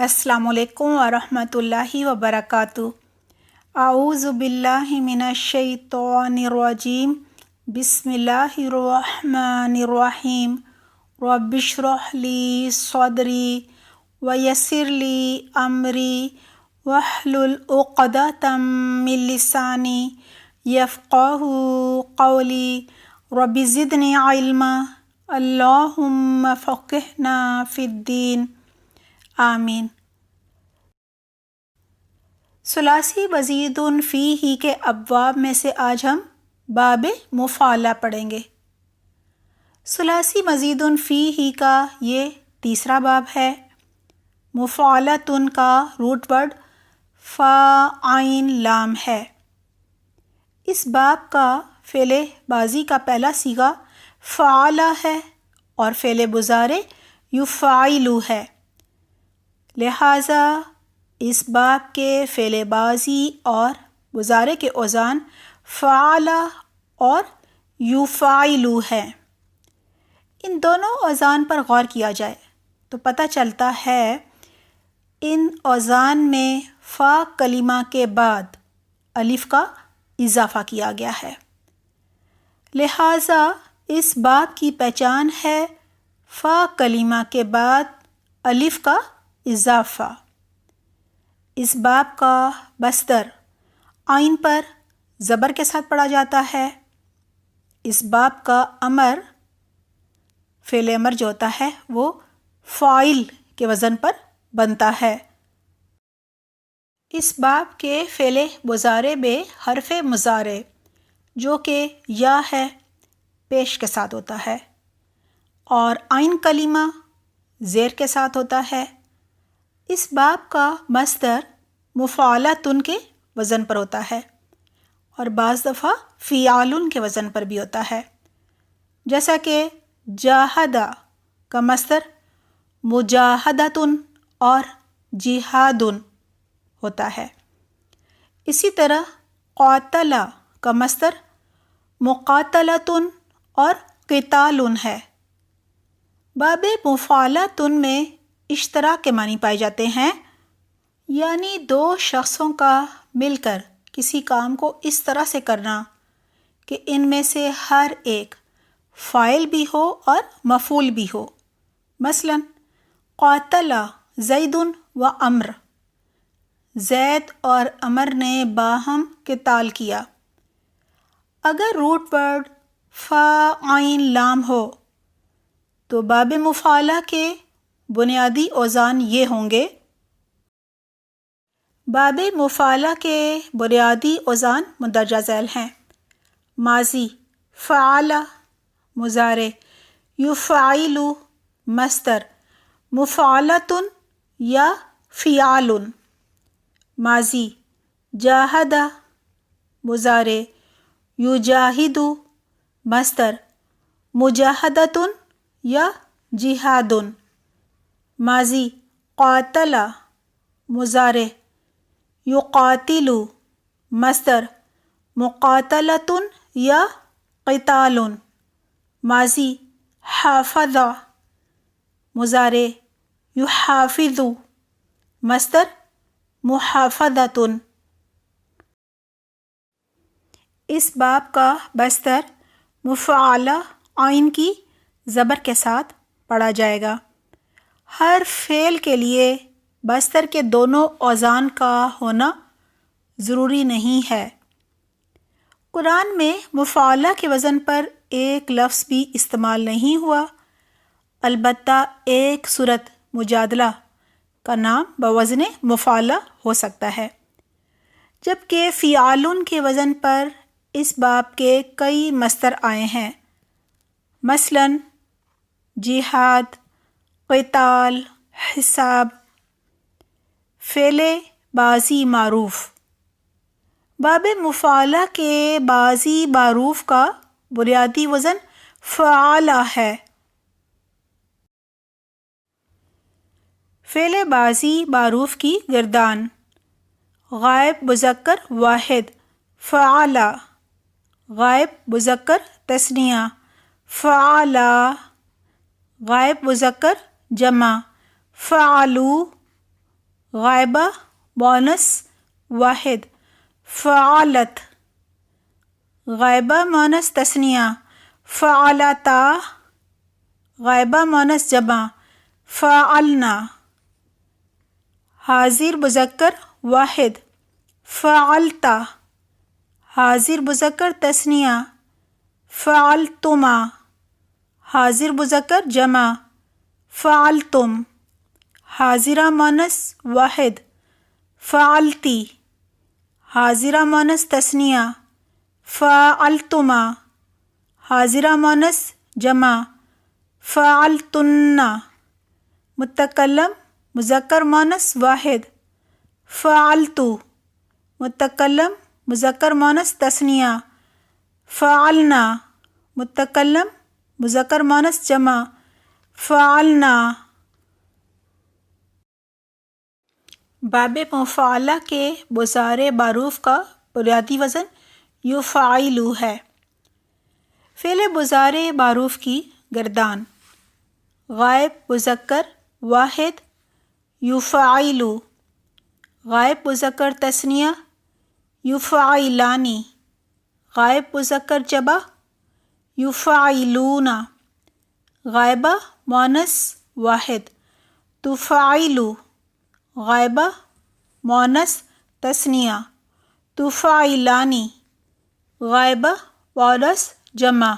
السلام علیکم ورحمۃ اللہ وبرکاتہ۔ اعوذ باللہ من الشیطان الرجیم، بسم اللہ الرحمن الرحیم۔ رب اشرح لی صدری ویسر لی امری واحلل عقدۃ من لسانی یفقہوا قولی۔ رب زدنی علما، اللہم فقہنا فی الدین، آمین۔ ثلاثی مزید فیہ کے ابواب میں سے آج ہم باب مفاعلہ پڑھیں گے۔ ثلاثی مزید فیہ کا یہ تیسرا باب ہے۔ مفاعلۃ کا روٹ ورڈ فا عین لام ہے۔ اس باب کا فعل ماضی کا پہلا صیغہ فعل ہے اور فعل مضارع یفعل ہے، لہٰذا اس باب کے فعل ماضی اور مضارع کے اوزان فعل اور یفعل ہیں۔ ان دونوں اوزان پر غور کیا جائے تو پتہ چلتا ہے ان اوزان میں فا کلمہ کے بعد الف کا اضافہ کیا گیا ہے، لہٰذا اس باب کی پہچان ہے فا کلمہ کے بعد الف کا اضافہ۔ اس باب کا مصدر عین پر زبر کے ساتھ پڑھا جاتا ہے۔ اس باب کا امر فعل امر جو ہوتا ہے وہ فاعل کے وزن پر بنتا ہے۔ اس باب کے فعل مضارع میں حرف مضارع جو کہ یا ہے پیش کے ساتھ ہوتا ہے اور عین کلمہ زیر کے ساتھ ہوتا ہے۔ اس باب کا مصدر مفاعلۃ کے وزن پر ہوتا ہے اور بعض دفعہ فعال کے وزن پر بھی ہوتا ہے، جیسا کہ جاہدہ کا مصدر مجاہدۃ اور جہاد ہوتا ہے۔ اسی طرح قاتلہ کا مصدر مقاتلۃ اور قتال ہے۔ باب مفاعلۃ میں اشتراک کے معنی پائے جاتے ہیں، یعنی دو شخصوں کا مل کر کسی کام کو اس طرح سے کرنا کہ ان میں سے ہر ایک فاعل بھی ہو اور مفعول بھی ہو۔ مثلا قاتل زید و عمر، زید اور عمر نے باہم قتال کیا۔ اگر روٹ ورڈ فا عین لام ہو تو باب مفاعلہ کے بنیادی اوزان یہ ہوں گے۔ باب مفاعلہ کے بنیادی اوزان مندرجہ ذیل ہیں: ماضی فعل، مضارع یفعل، مصدر مفاعلۃ یا فعال، ماضی جاہد، مضارع یجاہد، مصدر مجاہدۃ یا جہاد، ماضی قاتل، مضارع یقاتل، مصدر مقاتلۃ یا قتال، ماضی حافظ، مضارع یحافظ، مصدر محافظۃ۔ اس باب کا مصدر مفعلہ عین کی زبر کے ساتھ پڑھا جائے گا۔ ہر فعل کے لیے مصدر کے دونوں اوزان کا ہونا ضروری نہیں ہے۔ قرآن میں مفاعلہ کے وزن پر ایک لفظ بھی استعمال نہیں ہوا، البتہ ایک سورت مجادلہ کا نام بوزن مفاعلہ ہو سکتا ہے، جبکہ فعال کے وزن پر اس باب کے کئی مصدر آئے ہیں، مثلا جہاد، قتال، حساب۔ فعل ماضی معروف، باب مفاعلہ کے ماضی معروف کا بنیادی وزن فعل ہے۔ فعل ماضی معروف کی گردان: غائب مذکر واحد فعل، غائب مذکر تثنیہ فعل، غائب مذکر جمع فعلوا، غائبہ مونس واحد فعالت، غائبہ مونس تثنیہ فعلتا، غائبہ مونس جمع فعلنا، حاضر مذکر واحد فعلتا، حاضر مذکر تثنیہ فعلتما، حاضر مذکر جمع فعلتم، حاضرہ مونس واحد فعلتی، حاضرہ مونس تثنیہ فعلتما، حاضرہ مونس جمع فعلتن، متکلم مذکر مونس واحد فعلتو، متکلم مذکر مونس تثنیہ فعلنا، متکلم مذکر مونس جمع فعلنا۔ باب مفعلہ کے مضارع معروف کا بنیادی وزن یفعلو ہے۔ فعل مضارع معروف کی گردان غائب مذکر واحد یفعلو، غائب مذکر تثنیہ یفعلانی، غائب مذکر جمع یفعلون، غائبہ مونس واحد تفعلو، غائبہ مونس تثنیہ تفعلانی، غائبہ مونس جمع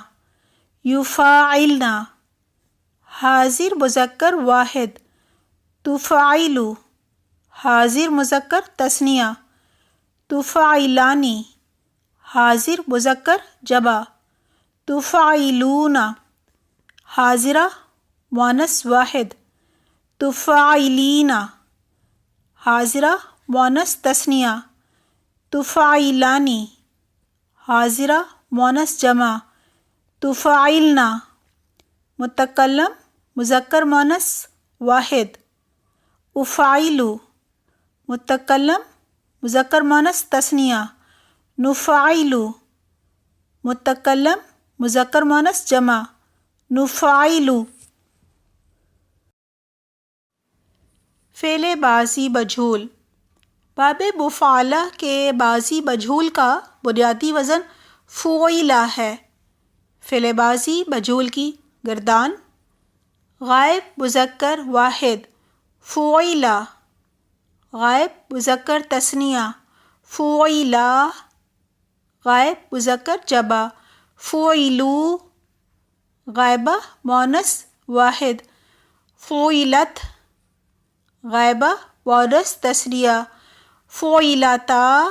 یفعلنا، حاضر مذکر واحد تفعلو، حاضر مذکر تثنیہ تفعلانی، حاضر مذکر جمع تفعلون، حاضرہ مونس واحد تفعلین، حاضرہ مونس تثنیہ تفعلانی، حاضرہ مونس جمع تفعلنا، متکلم مذکر مونس واحد افعلو، متکلم مذکر مونس تثنیہ نفعلو، متکلم مذکر مونس جمع نفعلو۔ فعل ماضی مجہول، باب مفعلہ کے ماضی مجہول کا بنیادی وزن فعل ہے۔ فعل ماضی مجہول کی گردان غائب مذکر واحد فعل، غائب مذکر تثنیہ فعلا، غائب مذکر جمع فعلو، غائبہ مونس واحد فعلت، غائبہ مونس تثنیہ فعلتا،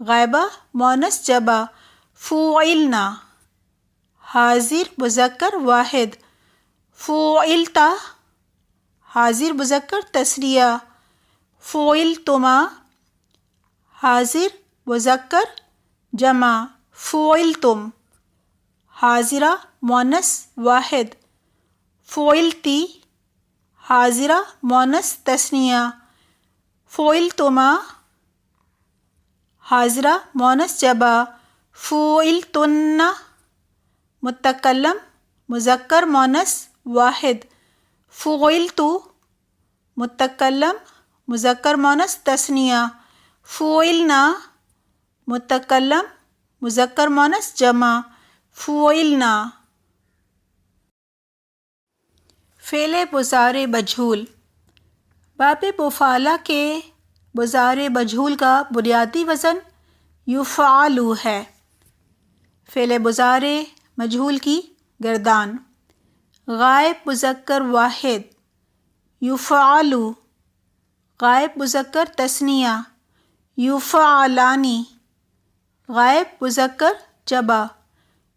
غائبہ مونس جمع فعلنا، حاضر مذکر واحد فعلتا، حاضر مذکر تثنیہ فعلتما، حاضر مذکر جمع فعلتم، حاضرہ مونس واحد فعلتی، حاضرہ مونس تثنیہ فعلتما، حاضرہ مونس جمع فعلتن، متکلم مذکر مونس واحد فعلتو، متکلم مذکر مونس تثنیہ فعلنا، متکلم مذکر مونس جمع فعلنا۔ فعل مضارع مجہول، باب مفعلہ کے مضارع مجہول کا بنیادی وزن یفعلو ہے۔ فعل مضارع مجہول کی گردان غائب مذکر واحد یفعلو، غائب مذکر تثنیہ یفعلانی، غائب مذکر جمع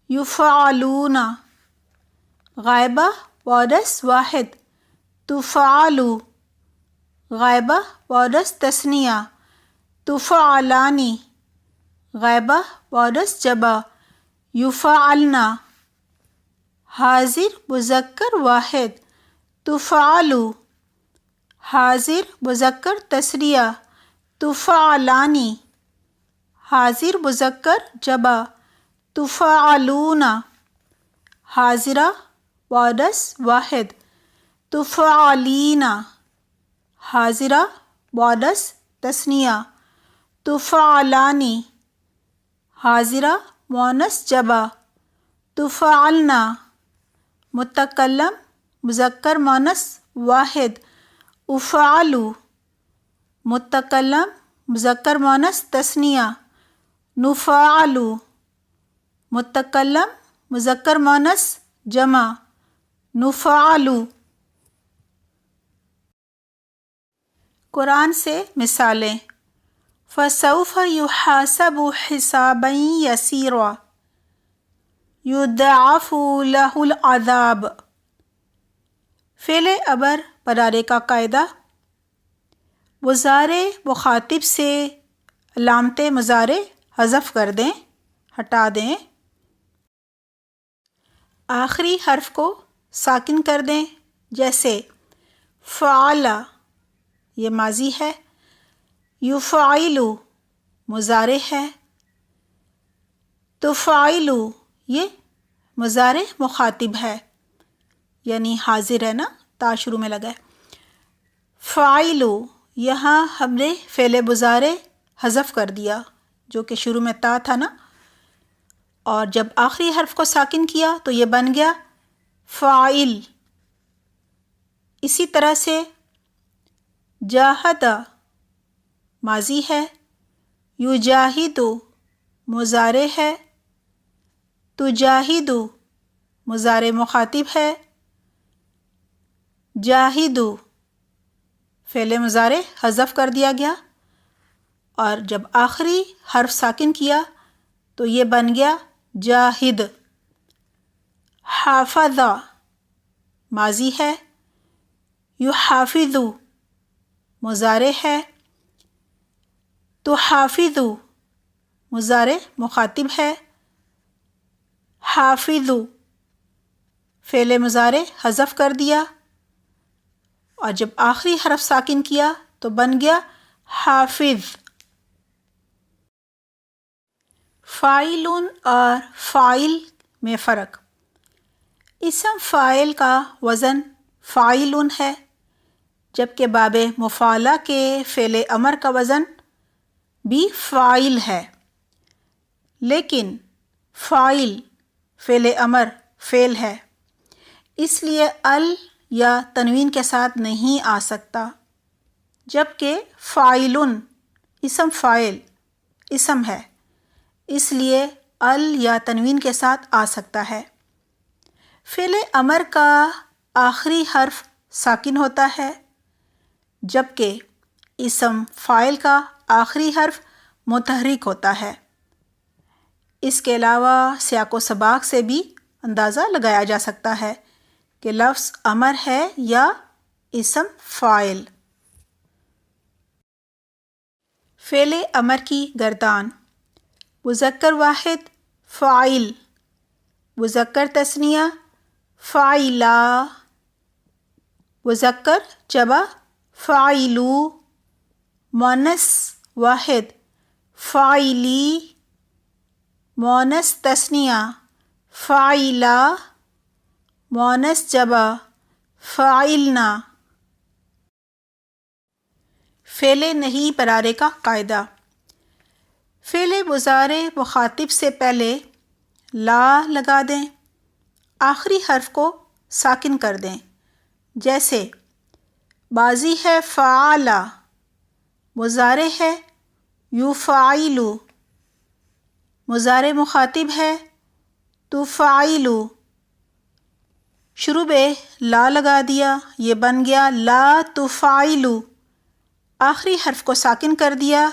یفعلون، غائبہ مونس واحد تفعلو، غائبہ مونس تثنیہ تفعلانی، غائبہ مونس جمع یفعلنا، حاضر مذکر واحد تفعلو، حاضر مذکر تثنیہ تفعلانی، حاضر مذکر جمع تفعلون، حاضرہ مونس واحد تفعلین، حاضرہ مؤنث تثنیہ تفعلانی، حاضرہ مؤنث جمع تفعلنا، متکلم مذکر مؤنث واحد افعلوا، متکلم مذکر مؤنث تثنیہ نفعلوا، متکلم مذکر مؤنث جمع نفعلوا۔ قرآن سے مثالیں فَسَوْفَ يُحَاسَبُ حِسَابًا يَسِيرًا يُضَاعَفُ لَهُ الْعَذَابُ۔ فعل امر پرارے کا قاعدہ، مضارع مخاطب سے علامت مضارع حذف کر دیں، ہٹا دیں، آخری حرف کو ساکن کر دیں، جیسے فعل یہ ماضی ہے، یفعل مضارع ہے، تفعل یہ مضارع مخاطب ہے، یعنی حاضر ہے نا، تا شروع میں لگا ہے۔ فاعل یہاں ہم نے فعل مضارع حذف کر دیا جو کہ شروع میں تا تھا نا، اور جب آخری حرف کو ساکن کیا تو یہ بن گیا فاعل۔ اسی طرح سے جاہد ماضی ہے، یجاہد مضارع ہے، تجاہد مضارع مخاطب ہے، جاہد فعل مضارع حذف کر دیا گیا، اور جب آخری حرف ساکن کیا تو یہ بن گیا جاہد۔ حافظ ماضی ہے، یحافظ مضارع ہے، تحافظ مضارع مخاطب ہے، حافظ فعل مضارع حذف کر دیا، اور جب آخری حرف ساکن کیا تو بن گیا حافظ۔ فاعل اور فاعل میں فرق، اسم فاعل کا وزن فاعل ہے، جبکہ باب مفعلہ کے فعل امر کا وزن بھی فاعل ہے، لیکن فاعل فعل امر فعل ہے، اس لیے ال یا تنوین کے ساتھ نہیں آ سکتا، جبکہ فاعل اسم فاعل اسم ہے، اس لیے ال یا تنوین کے ساتھ آ سکتا ہے۔ فعل امر کا آخری حرف ساکن ہوتا ہے، جبکہ اسم فاعل کا آخری حرف متحرک ہوتا ہے۔ اس کے علاوہ سیاق و سباق سے بھی اندازہ لگایا جا سکتا ہے کہ لفظ امر ہے یا اسم فاعل۔ فعل امر کی گردان، مذکر واحد فاعل، مذکر تثنیہ فاعلا، مذکر جمع فاعلو، مؤنث واحد فاعلی، مؤنث تثنیہ فاعلا، مؤنث جمع فاعلنا۔ فعل نہیں پرارے کا قاعدہ، فعل مضارع مخاطب سے پہلے لا لگا دیں، آخری حرف کو ساکن کر دیں، جیسے ماضی ہے فعل، مضارع ہے یفعل، مضارع مخاطب ہے تفعل، شروع میں لا لگا دیا، یہ بن گیا لا تفعل، آخری حرف کو ساکن کر دیا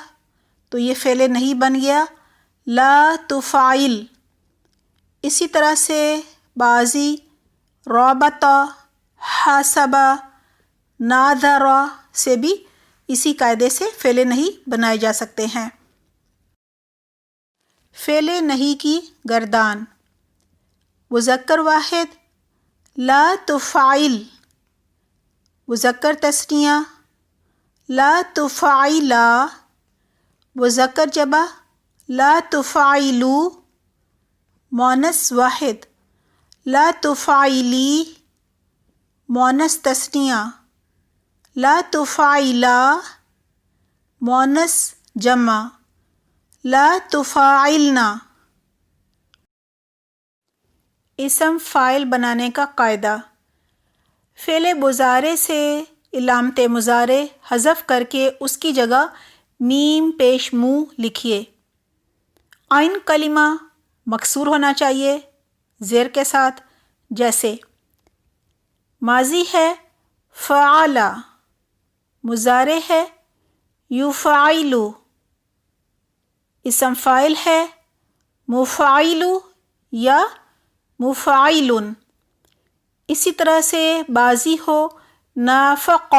تو یہ فعل نہیں بن گیا لا تفعل۔ اسی طرح سے ماضی رابط، حاسب، ناظر سے بھی اسی قاعدے سے فعل نہیں بنائے جا سکتے ہیں۔ فعل نہیں کی گردان، مذکر واحد لا تفعل، مذکر تثنیہ لا تفعلا، مذکر جمع لا تفعلو، مؤنث واحد لا تفعلی، مؤنث تثنیہ لا تفاعلا مؤنث جمع، لا تفاعلنا۔ اسم فاعل بنانے کا قاعدہ، فعل مضارع سے علامت مضارع حذف کر کے اس کی جگہ میم پیش منہ لکھیے۔ عین کلمہ مکسور ہونا چاہیے زیر کے ساتھ، جیسے ماضی ہے فعل، مضارع ہے یفعل، اسم فاعل ہے مفعل یا مفعل۔ اسی طرح سے بازی ہو نافق،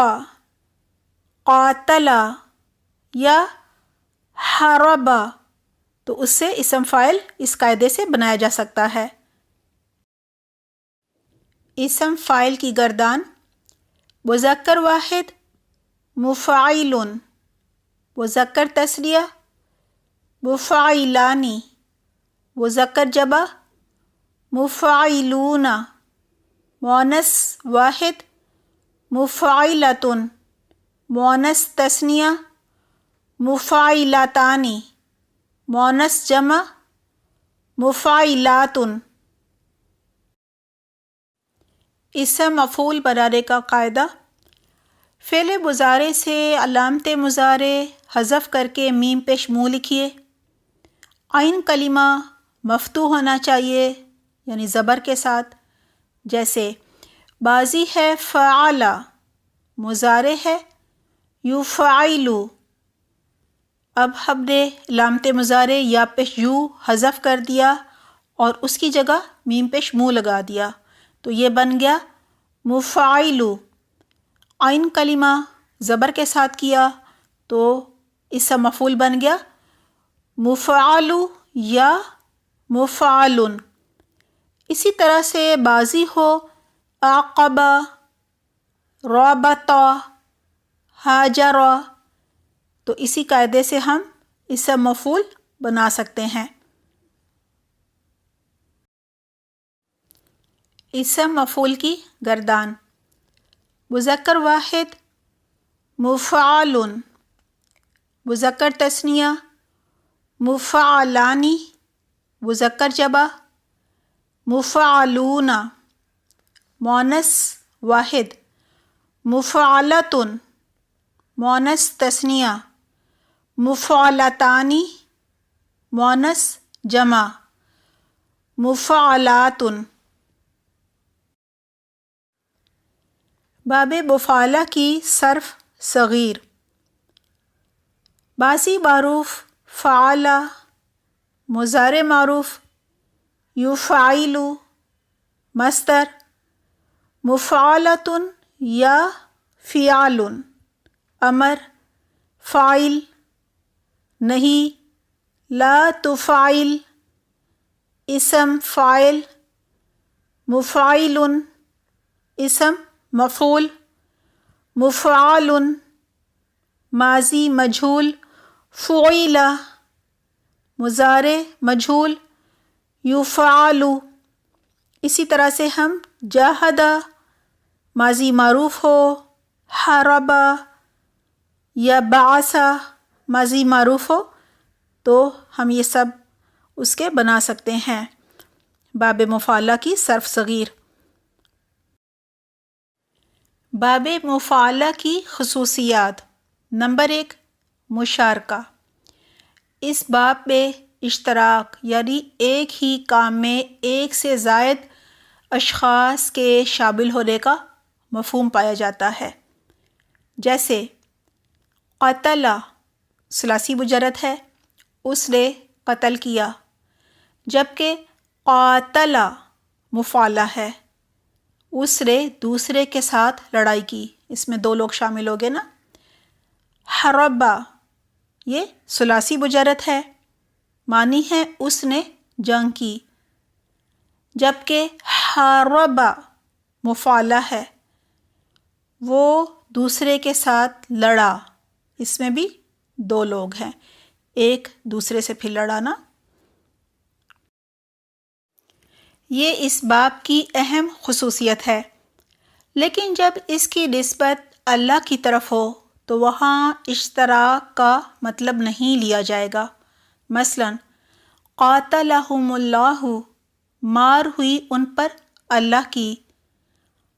قاتل یا حرب، تو اس سے اسم فاعل اس قاعدے سے بنایا جا سکتا ہے۔ اسم فاعل کی گردان، مذکر واحد مفعل، مذکر تثنیہ مفعلانی، مذکر جمع مفعلون، مؤنث واحد مفعلۃ، مؤنث تثنیہ مفعلتانی، مؤنث جمع مفعلات۔ اسم مفعول بنانے کا قاعدہ، فعل مضارع سے علامت مضارع حذف کر کے میم پیش منہ لکھیے۔ عین کلمہ مفتوح ہونا چاہیے یعنی زبر کے ساتھ، جیسے ماضی ہے فعل، مضارع ہے یفعل۔ اب ہم نے علامت مضارع یا پیش یو حذف کر دیا اور اس کی جگہ میم پیش منہ لگا دیا، تو یہ بن گیا مفعل۔ عین کلمہ زبر کے ساتھ کیا تو اسم مفعول بن گیا مفعل یا مفعل۔ اسی طرح سے بازی ہو عاقب، رابط، ہاجر، تو اسی قاعدے سے ہم اسم مفعول بنا سکتے ہیں۔ اسم مفعول کی گردان، مذکر واحد مفعل، مذکر تثنیہ مفعلانی، مذکر جمع مفعلون، مؤنث واحد مفعلۃ، مؤنث تثنیہ مفعلتانی، مؤنث جمع مفعلات۔ باب مفعلہ کی صرف صغیر، ماضی معروف فعل، مضارع معروف یفعل، مصدر مفعلۃ یا فعل، امر فاعل نہیں لا تفعل، اسم فاعل مفعل، اسم مفعول مفعل، ماضی مجہول فعل، مضارع مجہول یفعل۔ اسی طرح سے ہم جاہد ماضی معروف ہو، حرب یا بعث ماضی معروف ہو تو ہم یہ سب اس کے بنا سکتے ہیں۔ باب مفعلہ کی صرف صغیر۔ باب مفعلہ کی خصوصیات، نمبر 1 مشارکہ، اس باب میں اشتراک یعنی ایک ہی کام میں ایک سے زائد اشخاص کے شامل ہونے کا مفہوم پایا جاتا ہے، جیسے قتل ثلاثی مجرد ہے، اس نے قتل کیا، جبکہ قاتل مفعلہ ہے، اس نے دوسرے کے ساتھ لڑائی کی، اس میں 2 لوگ شامل ہو گئے نا۔ حرب یہ ثلاثی مجرد ہے، معنی ہے اس نے جنگ کی، جبکہ حارب مفعلہ ہے، وہ دوسرے کے ساتھ لڑا، اس میں بھی 2 لوگ ہیں، ایک دوسرے سے پھر لڑانا۔ یہ اس باب کی اہم خصوصیت ہے، لیکن جب اس کی نسبت اللہ کی طرف ہو تو وہاں اشتراک کا مطلب نہیں لیا جائے گا۔ مثلا قاتلہم اللہ، مار ہوئی ان پر اللہ کی،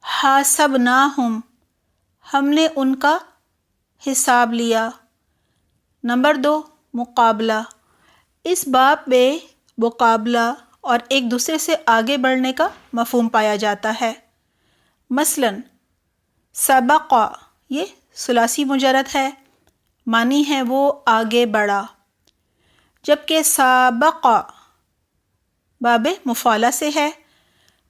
حاسبناہم، ہم نے ان کا حساب لیا۔ نمبر 2، مقابلہ۔ اس باب میں مقابلہ اور ایک دوسرے سے آگے بڑھنے کا مفہوم پایا جاتا ہے۔ مثلا سبق، یہ ثلاثی مجرد ہے، معنی ہے وہ آگے بڑھا، جبکہ سابق باب مفعلہ سے ہے،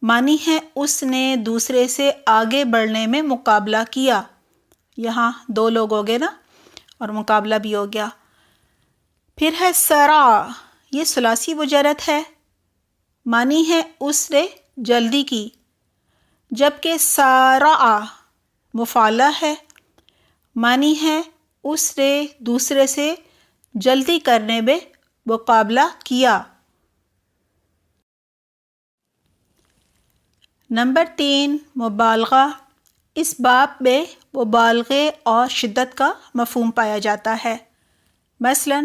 معنی ہے اس نے دوسرے سے آگے بڑھنے میں مقابلہ کیا۔ یہاں 2 لوگ ہو گئے نا، اور مقابلہ بھی ہو گیا۔ پھر ہے سرع، یہ ثلاثی مجرد ہے، معنی ہے اس نے جلدی کی، جبکہ سارع مفعلہ ہے، معنی ہے اس نے دوسرے سے جلدی کرنے میں مقابلہ کیا۔ نمبر 3، مبالغہ۔ اس باب میں مبالغے اور شدت کا مفہوم پایا جاتا ہے۔ مثلا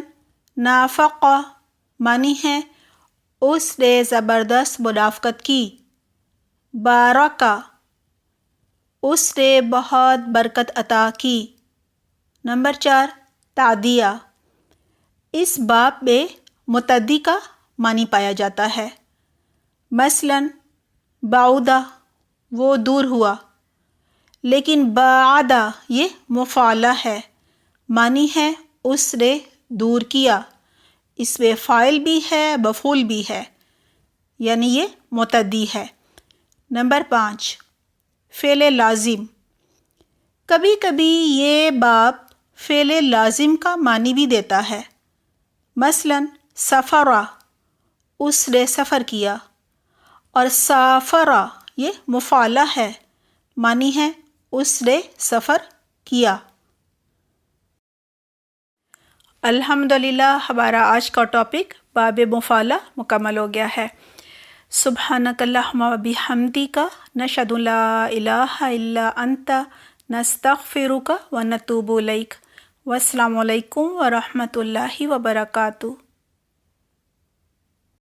نافق، معنی ہے اس نے زبردست منافقت کی۔ بارکہ، اس نے بہت برکت عطا کی۔ نمبر 4، تعدیہ۔ اس باب میں متعدی کا معنی پایا جاتا ہے۔ مثلا بعودہ، وہ دور ہوا، لیکن بعدہ یہ مفعلہ ہے، معنی ہے اس نے دور کیا، اس میں فاعل بھی ہے مفعول بھی ہے، یعنی یہ متعدی ہے۔ نمبر 5، فعل لازم۔ کبھی کبھی یہ باب فعل لازم کا معنی بھی دیتا ہے۔ مثلا سفرہ، اس نے سفر کیا، اور سافرہ یہ مفعلہ ہے، معنی ہے اس نے سفر کیا۔ الحمدللہ ہمارا آج کا ٹاپک باب مفعلہ مکمل ہو گیا ہے۔ سبحانک اللہم و بحمدک، نشہد ان لا الہ الا انت، نستغفرک و نتوب الیک۔ والسلام علیکم ورحمۃ اللہ وبرکاتہ۔